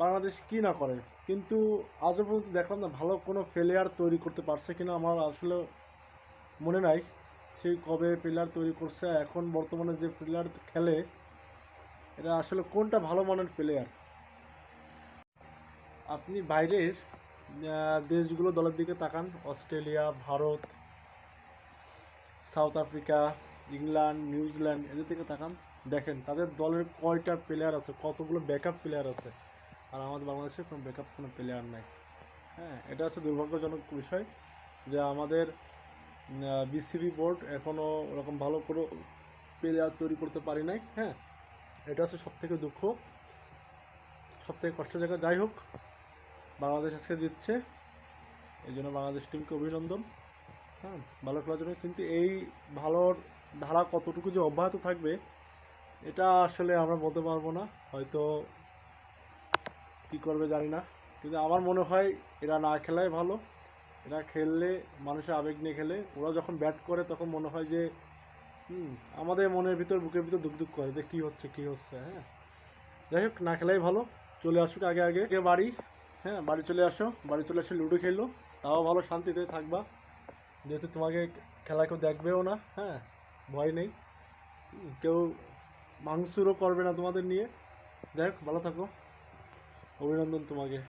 বাংলাদেশ কি না করে, কিন্তু আজও পর্যন্ত দেখলাম না ভালো কোনো প্লেয়ার তৈরি করতে পারছে কিনা। আমার আসলে মনে নাই সেই কবে প্লেয়ার তৈরি করছে। এখন বর্তমানে যে প্লেয়ার খেলে এটা আসলে কোনটা ভালো মানের প্লেয়ার। আপনি বাইরের দেশগুলো দলের দিকে তাকান, Australia, Bharat, south Africa, England, New Zealand, এদের দিকে তাকান, দেখেন তাদের দলের কয়টা প্লেয়ার আছে, কতগুলো ব্যাকআপ প্লেয়ার আছে। আর আমাদের বাংলাদেশে কোনো ব্যাকআপ কোনো প্লেয়ার নাই। হ্যাঁ, এটা হচ্ছে দুর্ভাগ্যজনক বিষয় যে আমাদের বিসিবি বোর্ড এখনও ওরকম ভালো কোনো প্লেয়ার তৈরি করতে পারি নাই। হ্যাঁ, এটা হচ্ছে সবথেকে দুঃখ, সবথেকে কষ্টের জায়গা। যাই হোক, বাংলাদেশ আজকে জিতছে, এই জন্য বাংলাদেশ টিমকে অভিনন্দন। হ্যাঁ, ভালো খেলার জন্য। কিন্তু এই ভালোর ধারা কতটুকু যে অব্যাহত থাকবে এটা আসলে আমরা বলতে পারবো না। হয়তো কী করবে জানি না, কিন্তু আমার মনে হয় এরা না খেলাই ভালো। এরা খেললে মানুষের আবেগ নিয়ে খেলে। ওরা যখন ব্যাট করে তখন মনে হয় যে আমাদের মনের ভিতর, বুকের ভিতর দুক দুক করে যে কী হচ্ছে কী হচ্ছে। হ্যাঁ, যাই হোক, না খেলাই ভালো। চলে আসুক আগে আগে আগে বাড়ি। হ্যাঁ, বাড়ি চলে আসো, বাড়ি চলে এসে লুডো খেলো, তাও ভালো, শান্তিতে থাকবা। যেহেতু তোমাকে খেলা কেউ দেখবেও না। হ্যাঁ, ভয় নেই, কেউ ভাঙচুরও করবে না তোমাদের নিয়ে। যাই হোক, ভালো থাকো, অভিনন্দন তোমাকে।